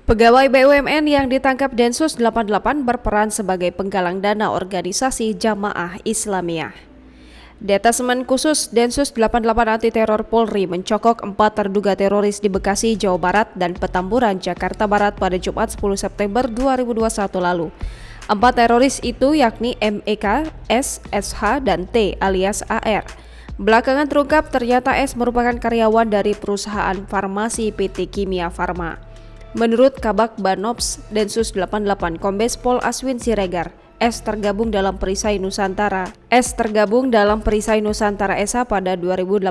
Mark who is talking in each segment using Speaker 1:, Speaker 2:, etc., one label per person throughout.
Speaker 1: Pegawai BUMN yang ditangkap Densus 88 berperan sebagai penggalang dana organisasi Jamaah Islamiyah. Detasemen khusus Densus 88 Anti Teror Polri mencokok 4 terduga teroris di Bekasi, Jawa Barat dan Petamburan, Jakarta Barat pada Jumat 10 September 2021 lalu. 4 teroris itu yakni MEK, S, SH, dan T alias AR. Belakangan terungkap ternyata S merupakan karyawan dari perusahaan farmasi PT Kimia Farma. Menurut Kabak Banops Densus 88 Kombes Pol Aswin Siregar, S tergabung dalam Perisai Nusantara SA pada 2018.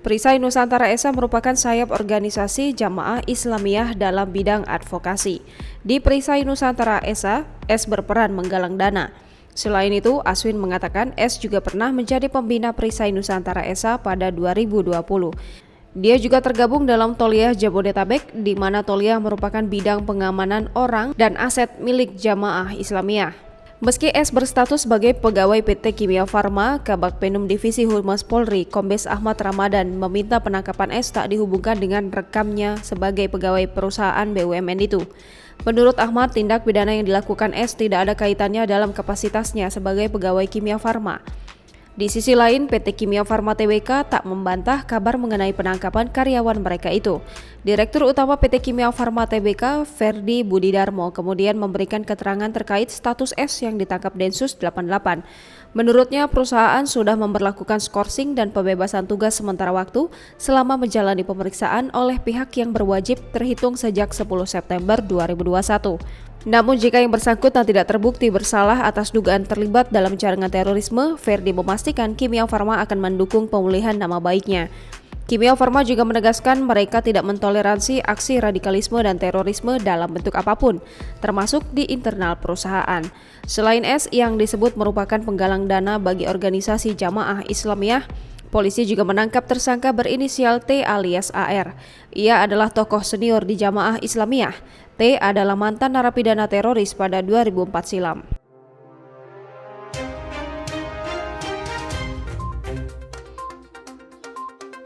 Speaker 1: Perisai Nusantara SA merupakan sayap organisasi Jamaah Islamiyah dalam bidang advokasi. Di Perisai Nusantara SA, S berperan menggalang dana. Selain itu, Aswin mengatakan S juga pernah menjadi pembina Perisai Nusantara SA pada 2020. Dia juga tergabung dalam Toliah Jabodetabek, di mana Toliah merupakan bidang pengamanan orang dan aset milik Jamaah Islamiyah. Meski S berstatus sebagai pegawai PT Kimia Farma, Kabak Penum Divisi Humas Polri, Kombes Ahmad Ramadan, meminta penangkapan S tak dihubungkan dengan rekamnya sebagai pegawai perusahaan BUMN itu. Menurut Ahmad, tindak pidana yang dilakukan S tidak ada kaitannya dalam kapasitasnya sebagai pegawai Kimia Farma. Di sisi lain, PT Kimia Farma Tbk tak membantah kabar mengenai penangkapan karyawan mereka itu. Direktur Utama PT Kimia Farma Tbk, Ferdi Budidarmo, kemudian memberikan keterangan terkait status S yang ditangkap Densus 88. Menurutnya, perusahaan sudah memberlakukan skorsing dan pembebasan tugas sementara waktu selama menjalani pemeriksaan oleh pihak yang berwajib terhitung sejak 10 September 2021. Namun jika yang bersangkutan tidak terbukti bersalah atas dugaan terlibat dalam jaringan terorisme, Ferdi memastikan Kimia Farma akan mendukung pemulihan nama baiknya. Kimia Farma juga menegaskan mereka tidak mentoleransi aksi radikalisme dan terorisme dalam bentuk apapun, termasuk di internal perusahaan. Selain S yang disebut merupakan penggalang dana bagi organisasi Jamaah Islamiyah, polisi juga menangkap tersangka berinisial T alias AR. Ia adalah tokoh senior di Jamaah Islamiyah. T adalah mantan narapidana teroris pada 2004 silam.